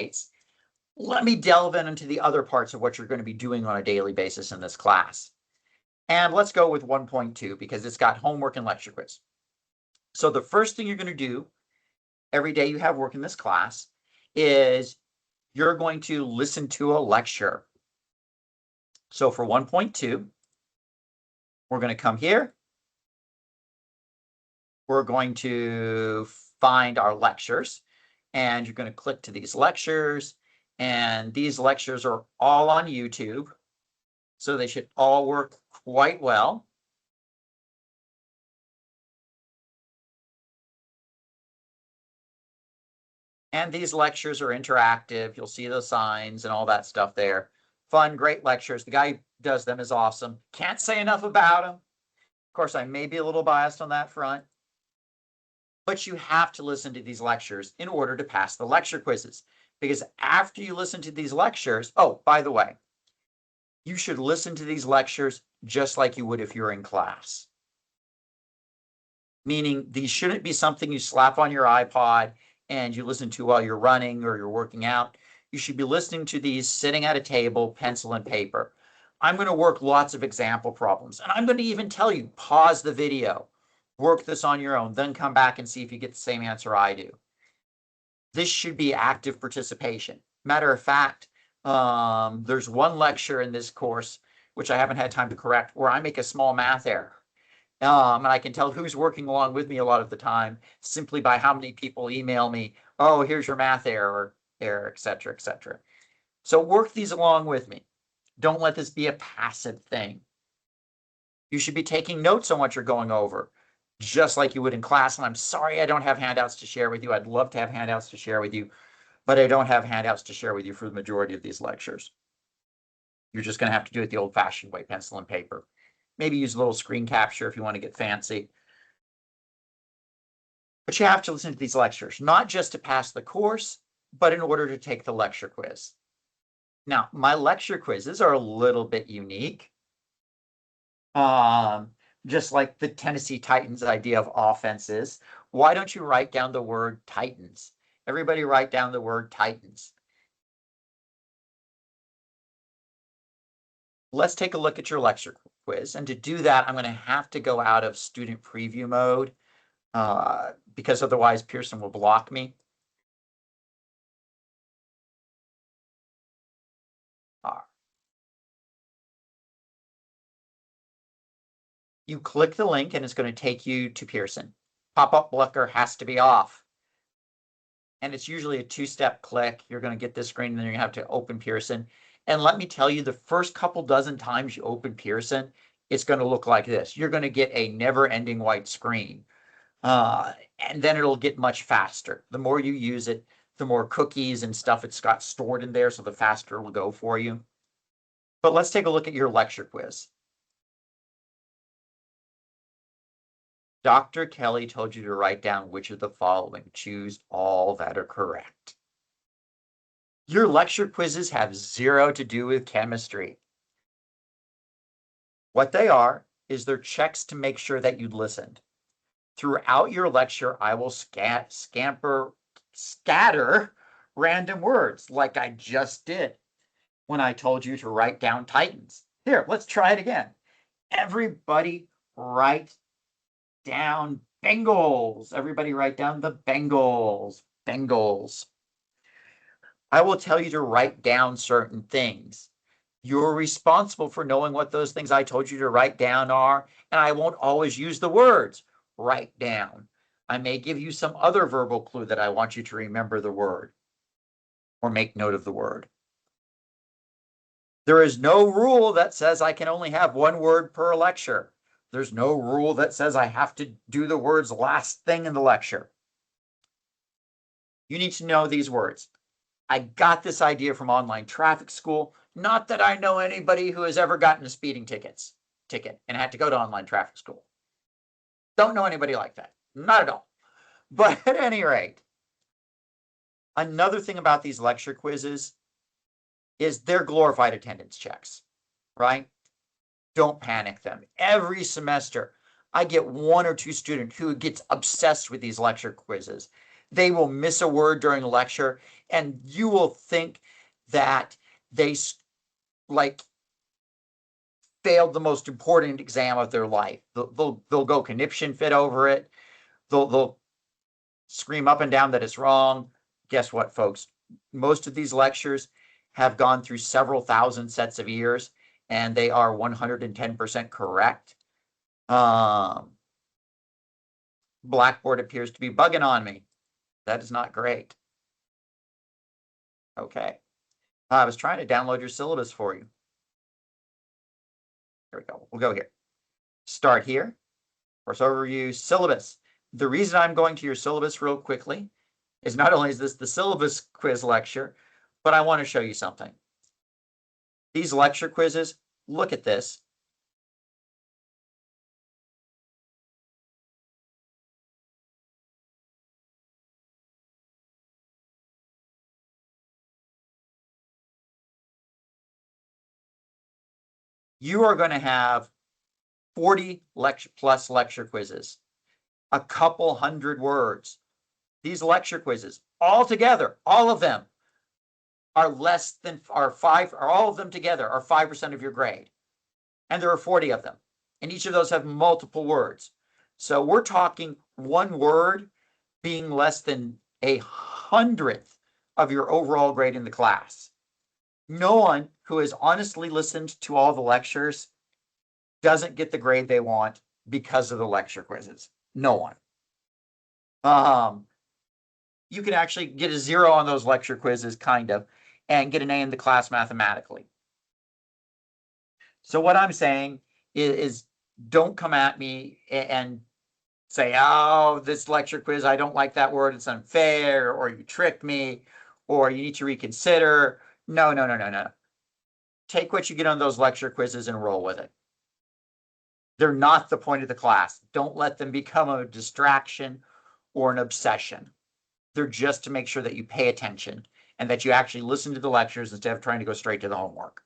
indicates. Let me delve into the other parts of what you're going to be doing on a daily basis in this class. And let's go with 1.2 because it's got homework and lecture quiz. So the first thing you're going to do every day you have work in this class is you're going to listen to a lecture. So for 1.2, we're going to come here. We're going to find our lectures, and you're going to click to these lectures, and these lectures are all on YouTube, so they should all work quite well. And these lectures are interactive. You'll see the signs and all that stuff there. Fun, great lectures. The guy who does them is awesome. Can't say enough about him. Of course, I may be a little biased on that front, but you have to listen to these lectures in order to pass the lecture quizzes. Because after you listen to these lectures, oh, by the way, you should listen to these lectures just like you would if you're in class. Meaning these shouldn't be something you slap on your iPod and you listen to while you're running or you're working out. You should be listening to these sitting at a table, pencil and paper. I'm going to work lots of example problems, and I'm going to even tell you, pause the video, work this on your own, then come back and see if you get the same answer I do. This should be active participation. Matter of fact, there's one lecture in this course, which I haven't had time to correct, where I make a small math error. And I can tell who's working along with me a lot of the time simply by how many people email me, oh, here's your math error, et cetera, et cetera. So work these along with me. Don't let this be a passive thing. You should be taking notes on what you're going over, just like you would in class. And I'm sorry I don't have handouts to share with you. I'd love to have handouts to share with you, but I don't have handouts to share with you for the majority of these lectures. You're just going to have to do it the old-fashioned way, pencil and paper. Maybe use a little screen capture if you want to get fancy. But you have to listen to these lectures, not just to pass the course, but in order to take the lecture quiz. Now, my lecture quizzes are a little bit unique. Just like the Tennessee Titans idea of offenses. Why don't you write down the word Titans? Everybody write down the word Titans. Let's take a look at your lecture quiz. And to do that, I'm going to have to go out of student preview mode because otherwise Pearson will block me. You click the link and it's going to take you to Pearson. Pop-up blocker has to be off. And it's usually a two-step click. You're going to get this screen and then you're going to have to open Pearson. And let me tell you, the first couple dozen times you open Pearson, it's going to look like this. You're going to get a never-ending white screen. And then it'll get much faster. The more you use it, the more cookies and stuff it's got stored in there, so the faster it will go for you. But let's take a look at your lecture quiz. Dr. Kelly told you to write down which of the following. Choose all that are correct. Your lecture quizzes have zero to do with chemistry. What they are is they're checks to make sure that you listened. Throughout your lecture, I will scatter random words like I just did when I told you to write down Titans. Here, let's try it again. Everybody write down Bengals. Everybody write down the Bengals. Bengals. I will tell you to write down certain things. You're responsible for knowing what those things I told you to write down are, and I won't always use the words write down. I may give you some other verbal clue that I want you to remember the word or make note of the word. There is no rule that says I can only have one word per lecture. There's no rule that says I have to do the words last thing in the lecture. You need to know these words. I got this idea from online traffic school. Not that I know anybody who has ever gotten a speeding ticket and had to go to online traffic school. Don't know anybody like that. Not at all. But at any rate, another thing about these lecture quizzes is they're glorified attendance checks, right? Don't panic them. Every semester, I get one or two students who gets obsessed with these lecture quizzes. They will miss a word during a lecture, and you will think that they like failed the most important exam of their life. They'll go conniption fit over it. They'll scream up and down that it's wrong. Guess what, folks? Most of these lectures have gone through several thousand sets of ears, and they are 110% correct. Blackboard appears to be bugging on me. That is not great. Okay. I was trying to download your syllabus for you. Here we go. We'll go here. Start here. Course overview, syllabus. The reason I'm going to your syllabus real quickly is not only is this the syllabus quiz lecture, but I want to show you something. These lecture quizzes, look at this. You are going to have 40 plus lecture quizzes, a couple hundred words. These lecture quizzes, all together, all of them are less than, all of them together are 5% of your grade. And there are 40 of them. And each of those have multiple words. So we're talking one word being less than 100th of your overall grade in the class. No one who has honestly listened to all the lectures doesn't get the grade they want because of the lecture quizzes. No one. You can actually get a 0 on those lecture quizzes, kind of, and get an A in the class mathematically. So what I'm saying is don't come at me and say, oh, this lecture quiz, I don't like that word, it's unfair, or you tricked me, or you need to reconsider. No. Take what you get on those lecture quizzes and roll with it. They're not the point of the class. Don't let them become a distraction or an obsession. They're just to make sure that you pay attention and that you actually listen to the lectures instead of trying to go straight to the homework.